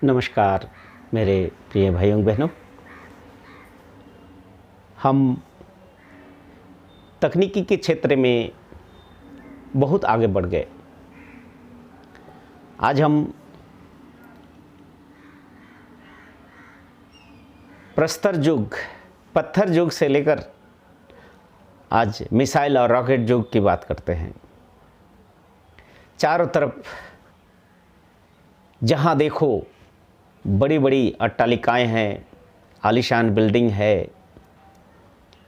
नमस्कार मेरे प्रिय भाइयों बहनों। हम तकनीकी के क्षेत्र में बहुत आगे बढ़ गए। आज हम प्रस्तर युग, पत्थर युग से लेकर आज मिसाइल और रॉकेट युग की बात करते हैं। चारों तरफ जहाँ देखो बड़ी बड़ी अट्टालिकाएं हैं, आलीशान बिल्डिंग है,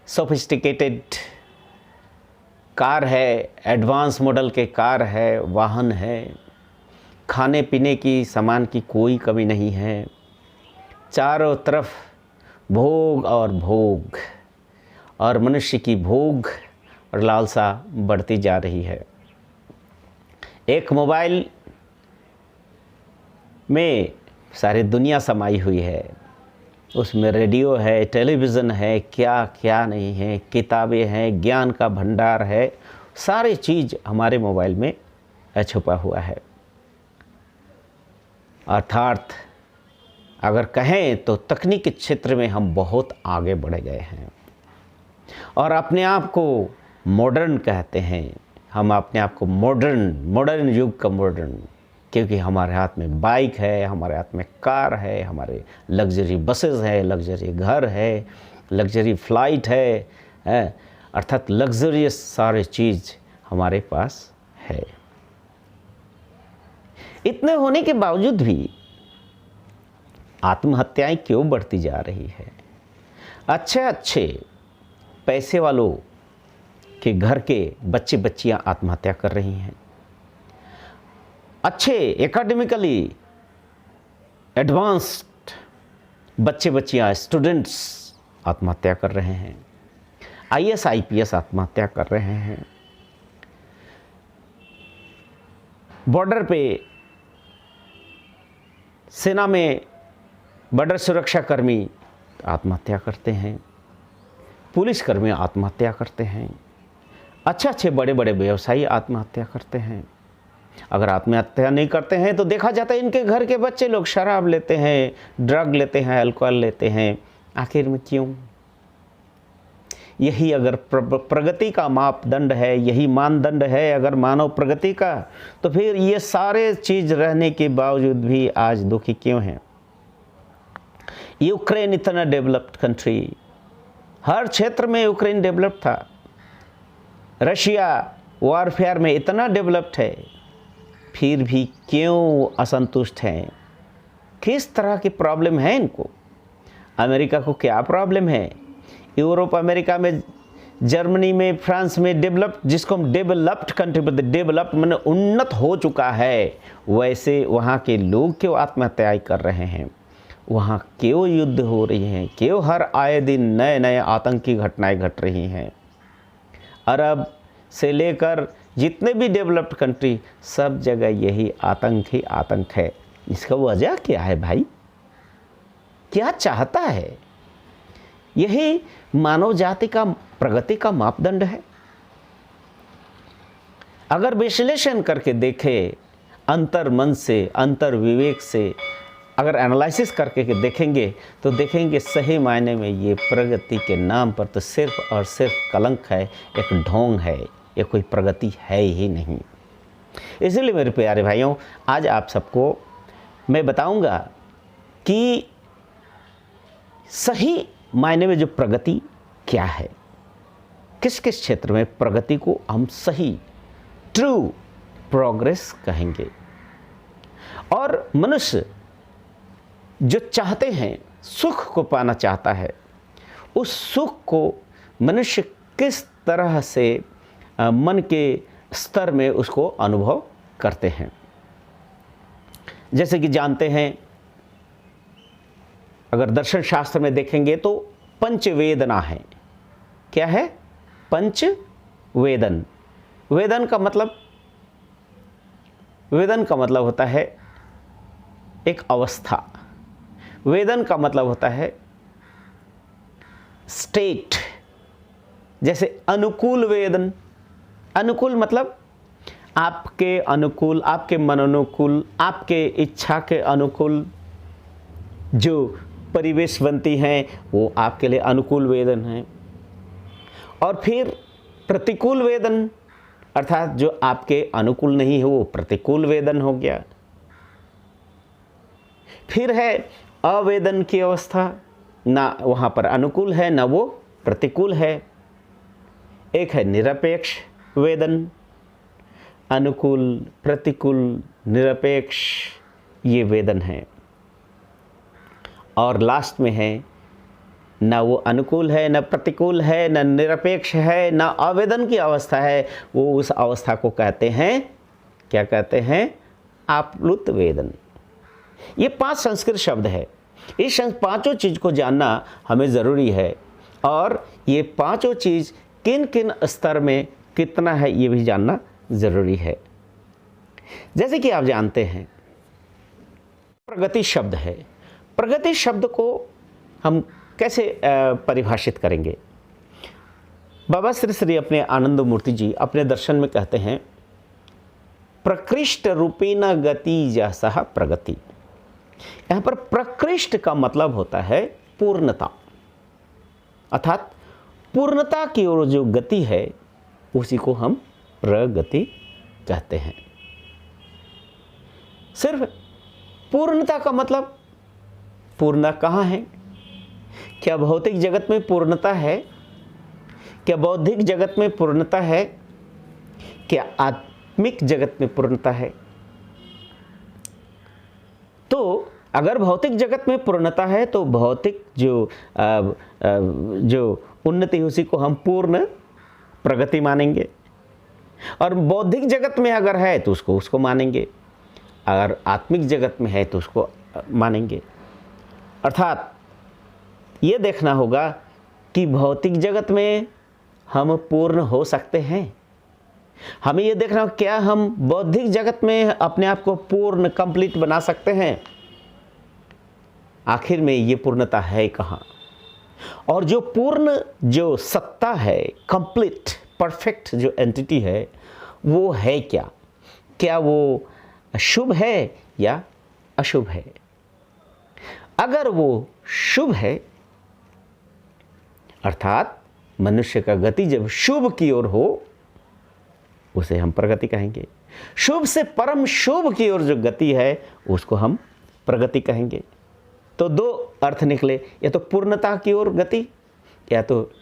सोफिस्टिकेटेड कार है, एडवांस मॉडल के कार है, वाहन है, खाने पीने की सामान की कोई कमी नहीं है। चारों तरफ भोग और भोग और मनुष्य की भोग और लालसा बढ़ती जा रही है। एक मोबाइल में सारी दुनिया समाई हुई है, उसमें रेडियो है, टेलीविज़न है, क्या क्या नहीं है, किताबें हैं, ज्ञान का भंडार है, सारी चीज़ हमारे मोबाइल में छुपा हुआ है। अर्थात अगर कहें तो तकनीकी क्षेत्र में हम बहुत आगे बढ़ गए हैं और अपने आप को मॉडर्न कहते हैं। हम अपने आप को मॉडर्न युग का मॉडर्न, क्योंकि हमारे हाथ में बाइक है, हमारे हाथ में कार है, हमारे लग्जरी बसेस है, लग्जरी घर है, लग्जरी फ्लाइट है, अर्थात लग्जरियस सारे चीज़ हमारे पास है। इतने होने के बावजूद भी आत्महत्याएं क्यों बढ़ती जा रही है? अच्छे पैसे वालों के घर के बच्चे बच्चियां आत्महत्या कर रही हैं। अच्छे एकेडमिकली एडवांस्ड बच्चे बच्चियां, स्टूडेंट्स आत्महत्या कर रहे हैं। IAS IPS आत्महत्या कर रहे हैं। बॉर्डर पे सेना में बॉर्डर सुरक्षा कर्मी आत्महत्या करते हैं, पुलिसकर्मी आत्महत्या करते हैं, अच्छे बड़े बड़े व्यवसायी आत्महत्या करते हैं। अगर आत्महत्या नहीं करते हैं तो देखा जाता है इनके घर के बच्चे लोग शराब लेते हैं, ड्रग लेते हैं, अल्कोहल लेते हैं। आखिर में क्यों? यही अगर प्रगति का मापदंड है, यही मानदंड है अगर मानव प्रगति का, तो फिर ये सारे चीज़ रहने के बावजूद भी आज दुखी क्यों हैं? यूक्रेन इतना डेवलप्ड कंट्री, हर क्षेत्र में यूक्रेन डेवलप्ड था। रशिया वॉरफेयर में इतना डेवलप्ड है, फिर भी क्यों असंतुष्ट हैं? किस तरह की प्रॉब्लम है इनको? अमेरिका को क्या प्रॉब्लम है? यूरोप अमेरिका में, जर्मनी में, फ्रांस में डेवलप्ड, जिसको हम डेवलप्ड कंट्री बोलते, डेवलप्ड माने उन्नत हो चुका है, वैसे वहाँ के लोग क्यों आत्महत्याएं कर रहे हैं? वहाँ क्यों युद्ध हो रही हैं? क्यों हर आए दिन नए नए आतंकी घटनाएं घट रही हैं? अरब से लेकर जितने भी डेवलप्ड कंट्री, सब जगह यही आतंक ही आतंक है। इसका वजह क्या है भाई? क्या चाहता है? यही मानव जाति का प्रगति का मापदंड है। अगर विश्लेषण करके देखें, अंतर मन से, अंतर विवेक से अगर एनालिसिस करके देखेंगे तो देखेंगे सही मायने में ये प्रगति के नाम पर तो सिर्फ और सिर्फ कलंक है, एक ढोंग है, ये कोई प्रगति है ही नहीं। इसलिए मेरे प्यारे भाइयों, आज आप सबको मैं बताऊंगा कि सही मायने में जो प्रगति क्या है, किस किस क्षेत्र में प्रगति को हम सही ट्रू प्रोग्रेस कहेंगे। और मनुष्य जो चाहते हैं, सुख को पाना चाहता है, उस सुख को मनुष्य किस तरह से मन के स्तर में उसको अनुभव करते हैं। जैसे कि जानते हैं, अगर दर्शन शास्त्र में देखेंगे तो पंचवेदना है। क्या है? पंचवेदन। वेदन का मतलब होता है एक अवस्था। वेदन का मतलब होता है स्टेट। जैसे अनुकूल वेदन, अनुकूल मतलब आपके अनुकूल, आपके मन अनुकूल, आपके इच्छा के अनुकूल, जो परिवेश बनती हैं वो आपके लिए अनुकूल वेदन है। और फिर प्रतिकूल वेदन अर्थात जो आपके अनुकूल नहीं है वो प्रतिकूल वेदन हो गया। फिर है अवेदन की अवस्था, ना वहाँ पर अनुकूल है ना वो प्रतिकूल है। एक है निरपेक्ष वेदन, अनुकूल प्रतिकूल निरपेक्ष ये वेदन है। और लास्ट में है ना वो अनुकूल है न प्रतिकूल है न निरपेक्ष है न आवेदन की अवस्था है, वो उस अवस्था को कहते हैं, क्या कहते हैं, आप्लुत वेदन। ये 5 संस्कृत शब्द है। इस पांचों चीज़ को जानना हमें ज़रूरी है और ये पांचों चीज़ किन किन स्तर में कितना है ये भी जानना ज़रूरी है। जैसे कि आप जानते हैं प्रगति शब्द है। प्रगति शब्द को हम कैसे परिभाषित करेंगे? बाबा श्री श्री अपने आनंद मूर्ति जी अपने दर्शन में कहते हैं प्रकृष्ट रूपेण गति जैसा प्रगति। यहाँ पर प्रकृष्ट का मतलब होता है पूर्णता, अर्थात पूर्णता की ओर जो गति है उसी को हम प्रगति कहते हैं। सिर्फ पूर्णता का मतलब पूर्ण कहाँ है? क्या भौतिक जगत में पूर्णता है? क्या बौद्धिक जगत में पूर्णता है? क्या आत्मिक जगत में पूर्णता है? तो अगर भौतिक जगत में पूर्णता है तो भौतिक जो उन्नति है उसी को हम पूर्ण प्रगति मानेंगे, और बौद्धिक जगत में अगर है तो उसको मानेंगे, अगर आत्मिक जगत में है तो उसको मानेंगे। अर्थात ये देखना होगा कि भौतिक जगत में हम पूर्ण हो सकते हैं। हमें ये देखना होगा क्या हम बौद्धिक जगत में अपने आप को पूर्ण कंप्लीट बना सकते हैं। आखिर में ये पूर्णता है कहाँ, और जो पूर्ण जो सत्ता है, कंप्लीट परफेक्ट जो एंटिटी है वो है क्या? क्या वो शुभ है या अशुभ है? अगर वो शुभ है अर्थात मनुष्य का गति जब शुभ की ओर हो उसे हम प्रगति कहेंगे। शुभ से परम शुभ की ओर जो गति है उसको हम प्रगति कहेंगे। तो 2 अर्थ निकले, या तो पूर्णता की ओर गति या तो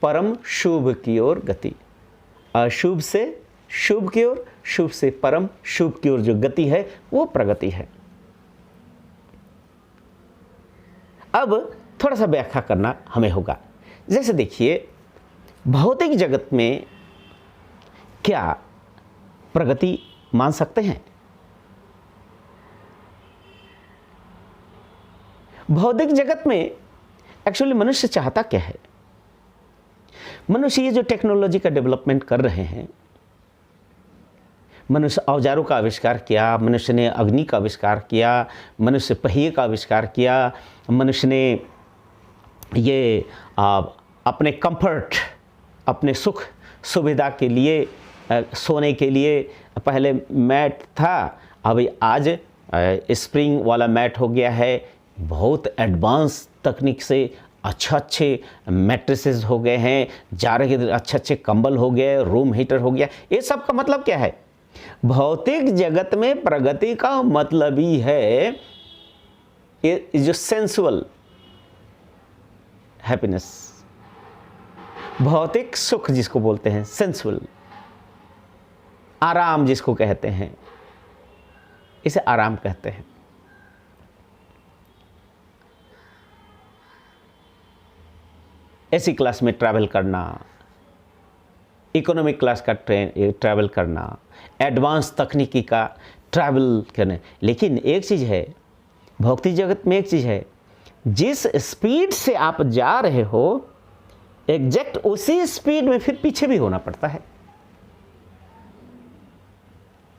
परम शुभ की ओर गति। अशुभ से शुभ की ओर, शुभ से परम शुभ की ओर जो गति है वो प्रगति है। अब थोड़ा सा व्याख्या करना हमें होगा। जैसे देखिए भौतिक जगत में क्या प्रगति मान सकते हैं? भौतिक जगत में एक्चुअली मनुष्य चाहता क्या है? मनुष्य ये जो टेक्नोलॉजी का डेवलपमेंट कर रहे हैं, मनुष्य औजारों का आविष्कार किया, मनुष्य ने अग्नि का आविष्कार किया, मनुष्य पहिए का आविष्कार किया, मनुष्य ने ये अपने कंफर्ट, अपने सुख सुविधा के लिए सोने के लिए पहले मैट था, अभी आज स्प्रिंग वाला मैट हो गया है। बहुत एडवांस तकनीक से अच्छे मैट्रेसेस हो गए हैं, जाड़े के अच्छे कंबल हो गए, रूम हीटर हो गया। ये सब का मतलब क्या है? भौतिक जगत में प्रगति का मतलब ही है ये जो सेंसुअल हैप्पीनेस, भौतिक सुख जिसको बोलते हैं, सेंसुअल आराम जिसको कहते हैं, इसे आराम कहते हैं। एसी क्लास में ट्रैवल करना, इकोनॉमिक क्लास का ट्रैवल करना, एडवांस तकनीकी का ट्रैवल करना। लेकिन एक चीज़ है, भौतिक जगत में एक चीज़ है, जिस स्पीड से आप जा रहे हो एग्जैक्ट उसी स्पीड में फिर पीछे भी होना पड़ता है।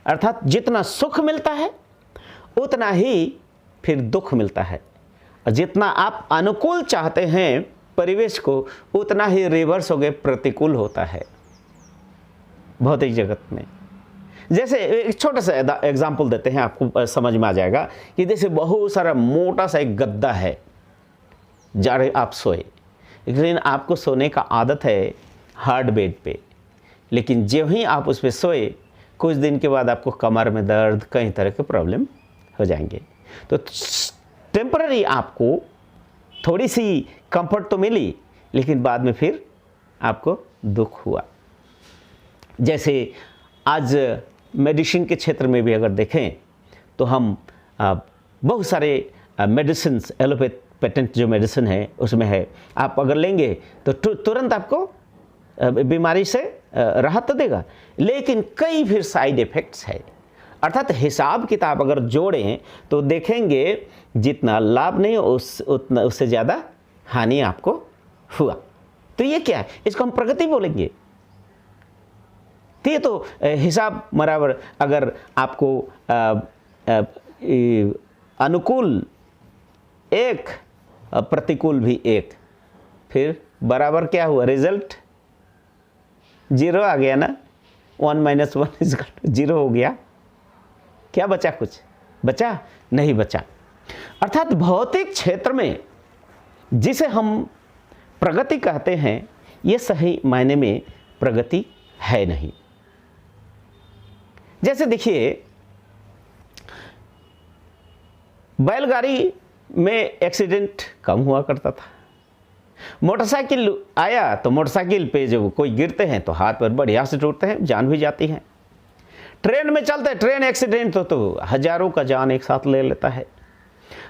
अर्थात जितना सुख मिलता है उतना ही फिर दुख मिलता है, और जितना आप अनुकूल चाहते हैं परिवेश को उतना ही रिवर्स हो गए प्रतिकूल होता है भौतिक जगत में। जैसे एक छोटा सा एग्जाम्पल देते हैं, आपको समझ में आ जाएगा कि जैसे बहुत सारा मोटा सा एक गद्दा है, जा रहे आप सोए, लेकिन आपको सोने का आदत है हार्ड बेड पे, लेकिन जब ही आप उस पर सोए कुछ दिन के बाद आपको कमर में दर्द, कई तरह के प्रॉब्लम हो जाएंगे। तो टेम्पररी आपको थोड़ी सी कंफर्ट तो मिली, लेकिन बाद में फिर आपको दुख हुआ। जैसे आज मेडिसिन के क्षेत्र में भी अगर देखें तो हम बहुत सारे मेडिसिन, एलोपैथ पेटेंट जो मेडिसिन है उसमें है, आप अगर लेंगे तो तुरंत आपको बीमारी से राहत तो देगा, लेकिन कई फिर साइड इफ़ेक्ट्स है। अर्थात हिसाब किताब अगर जोड़ें तो देखेंगे जितना लाभ नहीं उतना उससे ज़्यादा हानि आपको हुआ। तो ये क्या है, इसको हम प्रगति बोलेंगे। तो ये तो हिसाब बराबर, अगर आपको अनुकूल एक प्रतिकूल भी एक, फिर बराबर क्या हुआ, रिजल्ट 0 आ गया ना, 1 - 1 = 0 हो गया। क्या बचा, कुछ बचा नहीं बचा। अर्थात भौतिक क्षेत्र में जिसे हम प्रगति कहते हैं, ये सही मायने में प्रगति है नहीं। जैसे देखिए, बैलगाड़ी में एक्सीडेंट कम हुआ करता था, मोटरसाइकिल आया तो मोटरसाइकिल पे जब कोई गिरते हैं तो हाथ पर बढ़िया से टूटते हैं, जान भी जाती है। ट्रेन में चलते, ट्रेन एक्सीडेंट तो हजारों का जान एक साथ ले लेता है।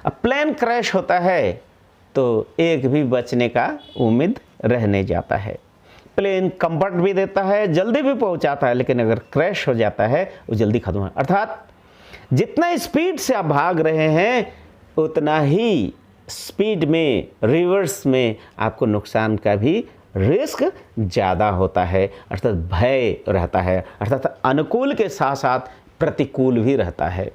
अब प्लेन क्रैश होता है तो एक भी बचने का उम्मीद रहने जाता है। प्लेन कंफर्ट भी देता है, जल्दी भी पहुंचाता है, लेकिन अगर क्रैश हो जाता है वो जल्दी खत्म है। अर्थात जितना स्पीड से आप भाग रहे हैं उतना ही स्पीड में, रिवर्स में आपको नुकसान का भी रिस्क ज़्यादा होता है। अर्थात भय रहता है, अर्थात अनुकूल के साथ साथ प्रतिकूल भी रहता है।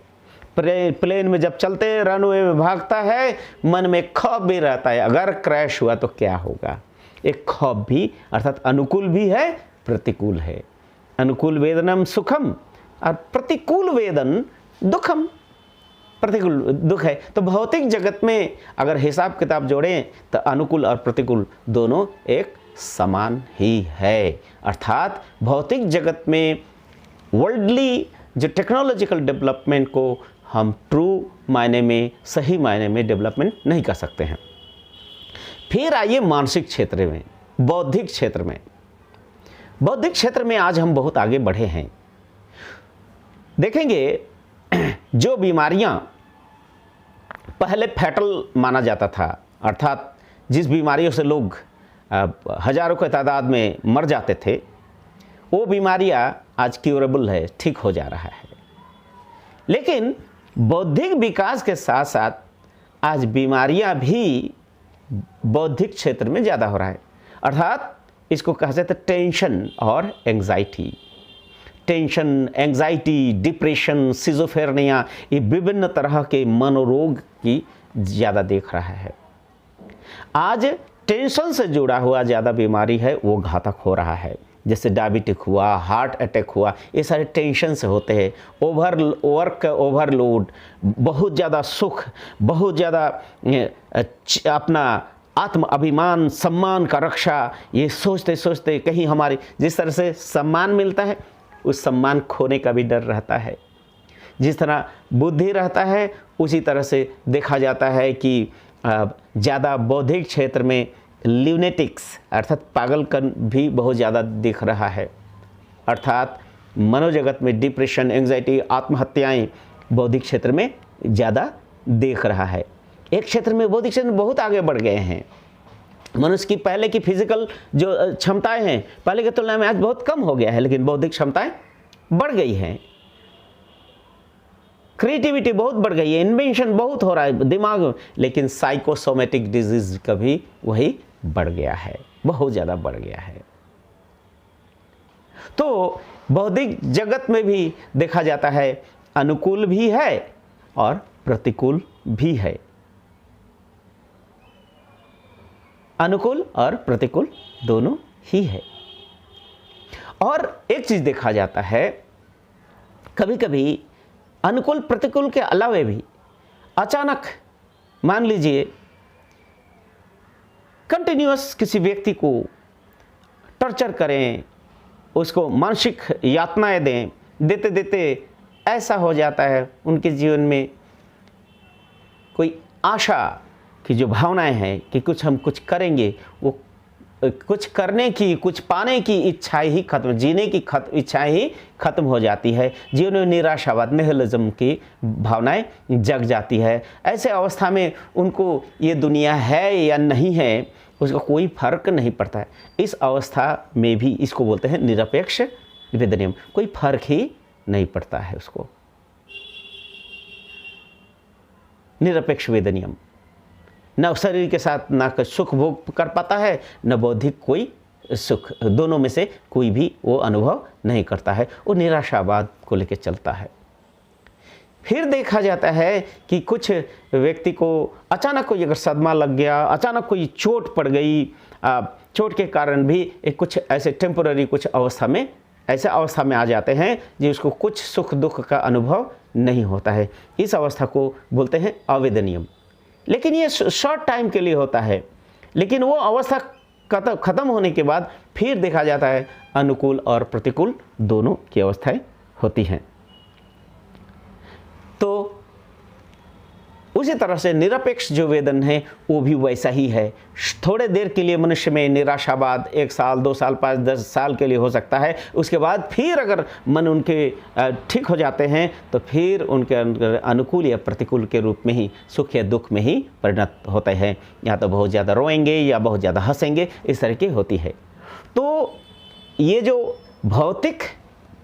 प्लेन में जब चलते रनवे में भागता है, मन में खौफ भी रहता है, अगर क्रैश हुआ तो क्या होगा। एक खौफ भी, अर्थात अनुकूल भी है, प्रतिकूल है। अनुकूल वेदनम सुखम और प्रतिकूल वेदन दुखम, प्रतिकूल दुख है। तो भौतिक जगत में अगर हिसाब किताब जोड़ें तो अनुकूल और प्रतिकूल दोनों एक समान ही है। अर्थात भौतिक जगत में वर्ल्डली जो टेक्नोलॉजिकल डेवलपमेंट को हम ट्रू मायने में, सही मायने में डेवलपमेंट नहीं कर सकते हैं। फिर आइए मानसिक क्षेत्र में, बौद्धिक क्षेत्र में। बौद्धिक क्षेत्र में आज हम बहुत आगे बढ़े हैं। देखेंगे जो बीमारियां पहले फैटल माना जाता था, अर्थात जिस बीमारियों से लोग हजारों के तादाद में मर जाते थे, वो बीमारियां आज क्यूरेबल है, ठीक हो जा रहा है। लेकिन बौद्धिक विकास के साथ साथ आज बीमारियां भी बौद्धिक क्षेत्र में ज़्यादा हो रहा है। अर्थात इसको कहा जाता है टेंशन और anxiety. Tension, anxiety, depression, schizophrenia, ये विभिन्न तरह के मनोरोग की ज़्यादा देख रहा है। आज टेंशन से जुड़ा हुआ ज़्यादा बीमारी है, वो घातक हो रहा है। जैसे डायबिटिक हुआ, हार्ट अटैक हुआ, ये सारे टेंशन से होते हैं। वर्क ओवरलोड, बहुत ज़्यादा सुख, बहुत ज़्यादा अपना आत्म अभिमान, सम्मान का रक्षा, ये सोचते सोचते कहीं हमारी जिस तरह से सम्मान मिलता है उस सम्मान खोने का भी डर रहता है। जिस तरह बुद्धि रहता है उसी तरह से देखा जाता है कि ज़्यादा बौद्धिक क्षेत्र में ल्यूनेटिक्स अर्थात पागलपन भी बहुत ज़्यादा दिख रहा है। अर्थात मनोजगत में डिप्रेशन, एंग्जाइटी, आत्महत्याएं बौद्धिक क्षेत्र में ज़्यादा देख रहा है। एक क्षेत्र में बौद्धिक क्षेत्र में बहुत आगे बढ़ गए हैं। मनुष्य की पहले की फिजिकल जो क्षमताएं हैं पहले की तुलना में आज बहुत कम हो गया है, लेकिन बौद्धिक क्षमताएं बढ़ गई हैं। क्रिएटिविटी बहुत बढ़ गई है, इन्वेंशन बहुत हो रहा है दिमाग में, लेकिन साइकोसोमेटिक डिजीज का भी वही बढ़ गया है, बहुत ज़्यादा बढ़ गया है। तो बौद्धिक जगत में भी देखा जाता है अनुकूल भी है और प्रतिकूल भी है। अनुकूल और प्रतिकूल दोनों ही है। और एक चीज देखा जाता है कभी कभी अनुकूल प्रतिकूल के अलावे भी अचानक मान लीजिए कंटिन्यूअस किसी व्यक्ति को टॉर्चर करें, उसको मानसिक यातनाएं दें, देते देते ऐसा हो जाता है उनके जीवन में कोई आशा की जो भावनाएं हैं कि कुछ हम कुछ करेंगे, वो कुछ करने की, कुछ पाने की इच्छाएं ही खत्म, जीने की इच्छाएं ही खत्म हो जाती है। जीवन में निराशावाद, निहिलिज्म की भावनाएं जग जाती है। ऐसे अवस्था में उनको ये दुनिया है या नहीं है उसका कोई फर्क नहीं पड़ता है। इस अवस्था में भी इसको बोलते हैं निरपेक्ष वेदनियम, कोई फर्क ही नहीं पड़ता है उसको। निरपेक्ष वेदनियम न शरीर के साथ ना सुख भोग कर पाता है, न बौद्धिक कोई सुख, दोनों में से कोई भी वो अनुभव नहीं करता है। वो निराशावाद को लेकर चलता है। फिर देखा जाता है कि कुछ व्यक्ति को अचानक कोई अगर सदमा लग गया, अचानक कोई चोट पड़ गई, चोट के कारण भी एक कुछ ऐसे टेम्पोररी कुछ अवस्था में, ऐसे अवस्था में आ जाते हैं जिसको कुछ सुख दुख का अनुभव नहीं होता है। इस अवस्था को बोलते हैं अवेदनियम। लेकिन ये शॉर्ट टाइम के लिए होता है, लेकिन वो अवस्था खत्म होने के बाद फिर देखा जाता है अनुकूल और प्रतिकूल दोनों की अवस्थाएं होती हैं। तो उसी तरह से निरपेक्ष जो वेदन है वो भी वैसा ही है। थोड़े देर के लिए मनुष्य में निराशावाद 1 साल 2 साल 5 10 साल के लिए हो सकता है, उसके बाद फिर अगर मन उनके ठीक हो जाते हैं तो फिर उनके अनुकूल या प्रतिकूल के रूप में ही, सुख या दुख में ही परिणत होते हैं। या तो बहुत ज़्यादा रोएंगे या बहुत ज़्यादा हंसेंगे, इस तरह की होती है। तो ये जो भौतिक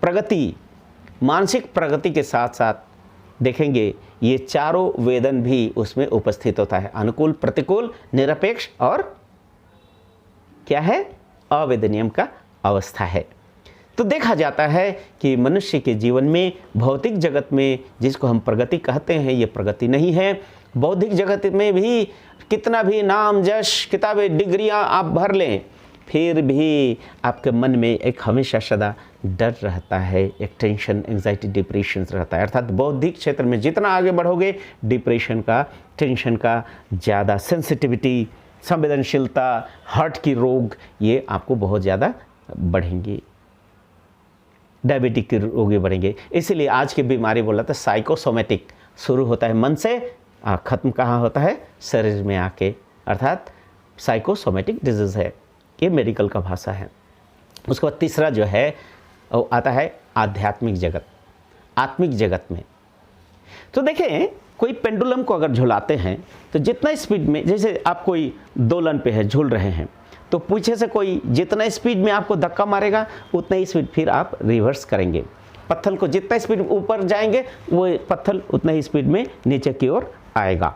प्रगति, मानसिक प्रगति के साथ साथ देखेंगे ये चारों वेदन भी उसमें उपस्थित होता है। अनुकूल, प्रतिकूल, निरपेक्ष और क्या है, अवेदनियम का अवस्था है। तो देखा जाता है कि मनुष्य के जीवन में भौतिक जगत में जिसको हम प्रगति कहते हैं ये प्रगति नहीं है। बौद्धिक जगत में भी कितना भी नाम यश किताबें डिग्रियां आप भर लें, फिर भी आपके मन में एक हमेशा सदा डर रहता है, एक टेंशन, एंजाइटी, डिप्रेशन रहता है। अर्थात बौद्धिक क्षेत्र में जितना आगे बढ़ोगे डिप्रेशन का, टेंशन का ज़्यादा, सेंसिटिविटी, संवेदनशीलता, हार्ट की रोग ये आपको बहुत ज़्यादा बढ़ेंगे, डायबिटिक के रोगी बढ़ेंगे। इसीलिए आज की बीमारी बोला था साइकोसोमेटिक, शुरू होता है मन से, ख़त्म कहाँ होता है, शरीर में आके, अर्थात साइकोसोमेटिक डिजीज़ है, ये मेडिकल का भाषा है। उसके बाद तीसरा जो है वो आता है आध्यात्मिक जगत, आत्मिक जगत में। तो देखें कोई पेंडुलम को अगर झुलाते हैं तो जितना स्पीड में, जैसे आप कोई दोलन पे है, झूल रहे हैं, तो पीछे से कोई जितना स्पीड में आपको धक्का मारेगा उतना ही स्पीड फिर आप रिवर्स करेंगे। पत्थर को जितना स्पीड ऊपर जाएंगे वो पत्थर उतना ही स्पीड में नीचे की ओर आएगा।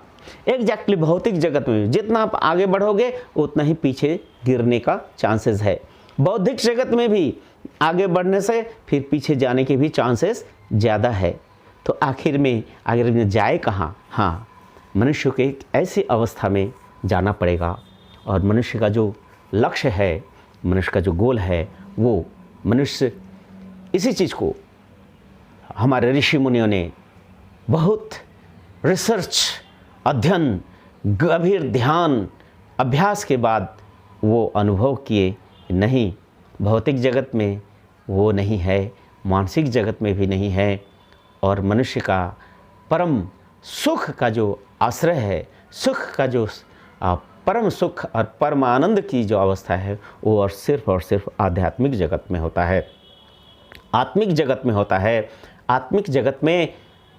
एग्जैक्टली भौतिक जगत में जितना आप आगे बढ़ोगे उतना ही पीछे गिरने का चांसेस है। बौद्धिक जगत में भी आगे बढ़ने से फिर पीछे जाने के भी चांसेस ज़्यादा है। तो आखिर में जाए कहाँ? हाँ, मनुष्य को एक ऐसी अवस्था में जाना पड़ेगा और मनुष्य का जो लक्ष्य है, मनुष्य का जो गोल है, वो मनुष्य इसी चीज़ को हमारे ऋषि मुनियों ने बहुत रिसर्च, अध्ययन, गंभीर ध्यान, अभ्यास के बाद वो अनुभव किए। नहीं, भौतिक जगत में वो नहीं है, मानसिक जगत में भी नहीं है, और मनुष्य का परम सुख का जो आश्रय है, सुख का जो परम सुख और परमानंद की जो अवस्था है वो और सिर्फ आध्यात्मिक जगत में होता है, आत्मिक जगत में होता है। आत्मिक जगत में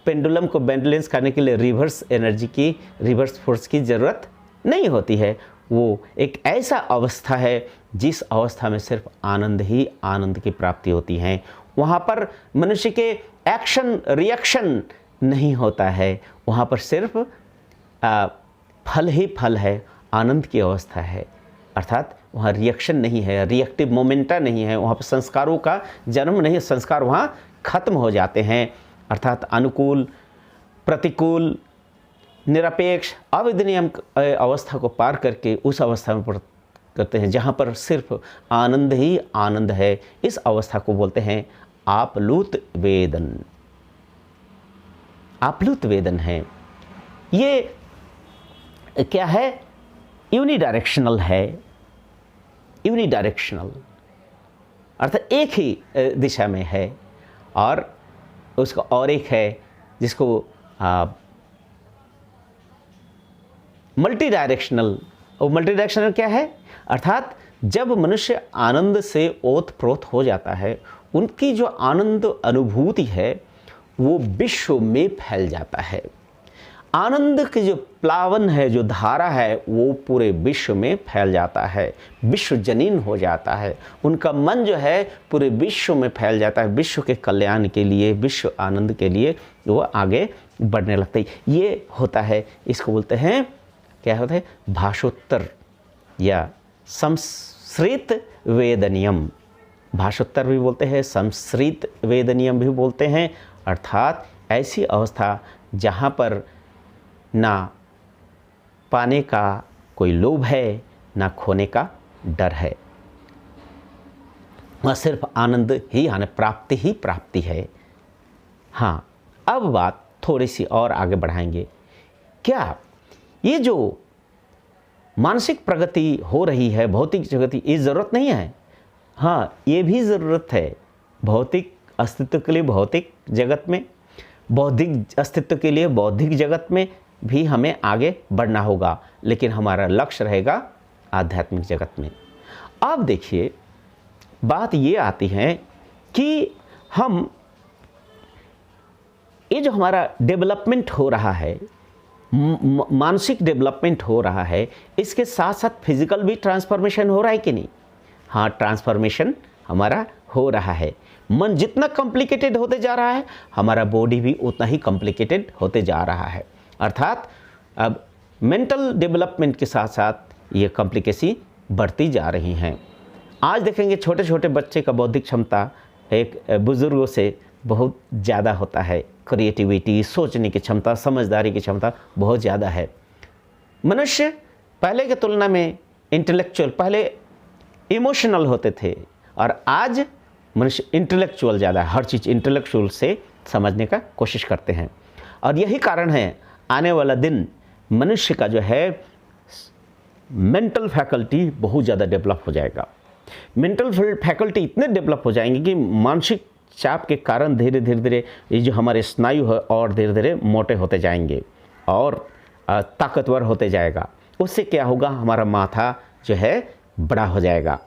पेंडुलम को बैलेंस करने के लिए रिवर्स एनर्जी की, रिवर्स फोर्स की ज़रूरत नहीं होती है। वो एक ऐसा अवस्था है जिस अवस्था में सिर्फ आनंद ही आनंद की प्राप्ति होती है। वहाँ पर मनुष्य के एक्शन रिएक्शन नहीं होता है, वहाँ पर सिर्फ फल ही फल है, आनंद की अवस्था है। अर्थात वहाँ रिएक्शन नहीं है, रिएक्टिव मोमेंटा नहीं है, वहाँ पर संस्कारों का जन्म नहीं, संस्कार वहाँ खत्म हो जाते हैं। अर्थात अनुकूल, प्रतिकूल, निरपेक्ष, अवेदनियम अवस्था को पार करके उस अवस्था में करते हैं जहाँ पर सिर्फ आनंद ही आनंद है। इस अवस्था को बोलते हैं आपलूत वेदन। आप्लुत वेदन है। ये क्या है? यूनिडायरेक्शनल है, यूनिडायरेक्शनल अर्थात एक ही दिशा में है। और उसका और एक है जिसको मल्टी डायरेक्शनल। और मल्टी डायरेक्शनल क्या है? अर्थात जब मनुष्य आनंद से ओत-प्रोत हो जाता है, उनकी जो आनंद अनुभूति है वो विश्व में फैल जाता है। आनंद की जो प्लावन है, जो धारा है, वो पूरे विश्व में फैल जाता है, विश्वजनीन हो जाता है। उनका मन जो है पूरे विश्व में फैल जाता है, विश्व के कल्याण के लिए, विश्व आनंद के लिए वो आगे बढ़ने लगता है। ये होता है, इसको बोलते हैं, क्या होता है? भाषोत्तर या संस्कृत वेदनियम। भाषोत्तर भी बोलते हैं, संस्कृत वेदनियम भी बोलते हैं। अर्थात ऐसी अवस्था जहाँ पर ना पाने का कोई लोभ है, ना खोने का डर है, वह सिर्फ आनंद ही, प्राप्ति ही प्राप्ति है। हाँ, अब बात थोड़ी सी और आगे बढ़ाएंगे। क्या ये जो मानसिक प्रगति हो रही है, भौतिक प्रगति, ये ज़रूरत नहीं है? हाँ, ये भी ज़रूरत है। भौतिक अस्तित्व के लिए भौतिक जगत में, बौद्धिक अस्तित्व के लिए बौद्धिक जगत में भी हमें आगे बढ़ना होगा, लेकिन हमारा लक्ष्य रहेगा आध्यात्मिक जगत में। अब देखिए, बात ये आती है कि हम ये जो हमारा डेवलपमेंट हो रहा है, मानसिक डेवलपमेंट हो रहा है, इसके साथ साथ फिजिकल भी ट्रांसफॉर्मेशन हो रहा है कि नहीं? हाँ, ट्रांसफॉर्मेशन हमारा हो रहा है। मन जितना कॉम्प्लिकेटेड होते जा रहा है, हमारा बॉडी भी उतना ही कॉम्प्लिकेटेड होते जा रहा है। अर्थात अब मेंटल डेवलपमेंट के साथ साथ ये कॉम्प्लिकेसी बढ़ती जा रही हैं। आज देखेंगे छोटे छोटे बच्चे का बौद्धिक क्षमता एक बुज़ुर्गों से बहुत ज़्यादा होता है। क्रिएटिविटी, सोचने की क्षमता, समझदारी की क्षमता बहुत ज़्यादा है। मनुष्य पहले की तुलना में इंटेलेक्चुअल, पहले इमोशनल होते थे, और आज मनुष्य इंटेलेक्चुअल ज़्यादा है। हर चीज़ इंटेलेक्चुअल से समझने का कोशिश करते हैं। और यही कारण है, आने वाला दिन मनुष्य का जो है मेंटल फैकल्टी बहुत ज़्यादा डेवलप हो जाएगा। मेंटल फैकल्टी इतने डेवलप हो जाएंगे कि मानसिक चाप के कारण धीरे धीरे ये जो हमारे स्नायु है और धीरे धीरे मोटे होते जाएंगे और ताकतवर होते जाएगा। उससे क्या होगा? हमारा माथा जो है बड़ा हो जाएगा,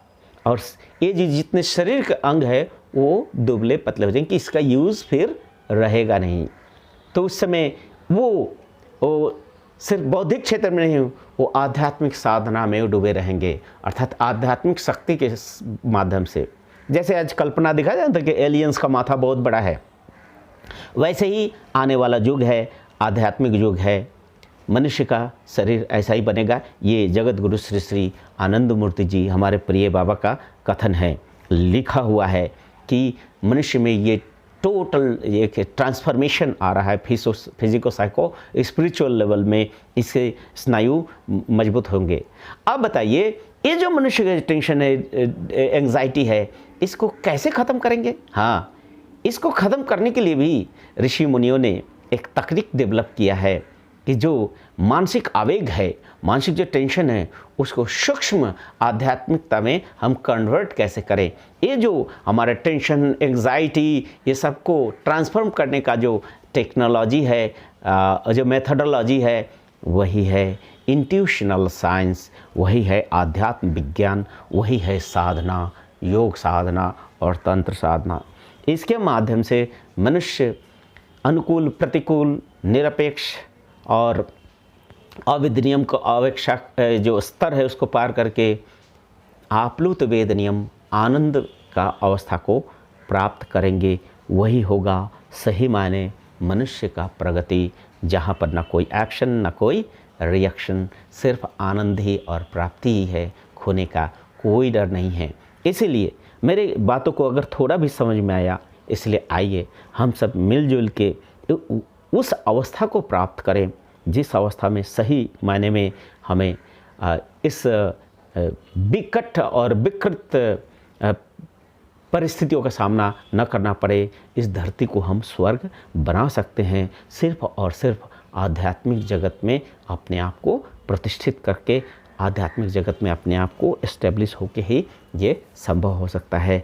और ये जितने शरीर के अंग है वो दुबले पतले हो जाएंगे कि इसका यूज़ फिर रहेगा नहीं। तो उस समय वो सिर्फ बौद्धिक क्षेत्र में नहीं, वो आध्यात्मिक साधना में डूबे रहेंगे, अर्थात आध्यात्मिक शक्ति के माध्यम से। जैसे आज कल्पना दिखा जाता है कि एलियंस का माथा बहुत बड़ा है, वैसे ही आने वाला युग है, आध्यात्मिक युग है। मनुष्य का शरीर ऐसा ही बनेगा। ये जगत गुरु श्री श्री आनंद मूर्ति जी, हमारे प्रिय बाबा का कथन है, लिखा हुआ है कि मनुष्य में ये टोटल एक ट्रांसफॉर्मेशन आ रहा है। फिजिको साइको स्पिरिचुअल लेवल में इसके स्नायु मजबूत होंगे। अब बताइए, ये जो मनुष्य का टेंशन है, एंग्जाइटी है, इसको कैसे ख़त्म करेंगे? हाँ, इसको ख़त्म करने के लिए भी ऋषि मुनियों ने एक तकनीक डेवलप किया है कि जो मानसिक आवेग है, मानसिक जो टेंशन है, उसको सूक्ष्म आध्यात्मिकता में हम कन्वर्ट कैसे करें। ये जो हमारा टेंशन, एंग्जाइटी, ये सबको ट्रांसफॉर्म करने का जो टेक्नोलॉजी है, जो मेथडोलॉजी है, वही है इंट्यूशनल साइंस, वही है आध्यात्म विज्ञान, वही है साधना, योग साधना और तंत्र साधना। इसके माध्यम से मनुष्य अनुकूल, प्रतिकूल, निरपेक्ष और अविध नियम को अवेक्षा जो स्तर है उसको पार करके आप्लुत वेद नियम, आनंद का अवस्था को प्राप्त करेंगे। वही होगा सही मायने मनुष्य का प्रगति, जहाँ पर ना कोई एक्शन, ना कोई रिएक्शन, सिर्फ आनंद ही और प्राप्ति ही है, खोने का कोई डर नहीं है। इसीलिए मेरे बातों को अगर थोड़ा भी समझ में आया, इसलिए आइए हम सब मिलजुल के उस अवस्था को प्राप्त करें जिस अवस्था में सही मायने में हमें इस विकट और विकृत परिस्थितियों का सामना न करना पड़े, इस धरती को हम स्वर्ग बना सकते हैं सिर्फ और सिर्फ आध्यात्मिक जगत में अपने आप को प्रतिष्ठित करके, आध्यात्मिक जगत में अपने आप को एस्टेब्लिश होके ही ये संभव हो सकता है।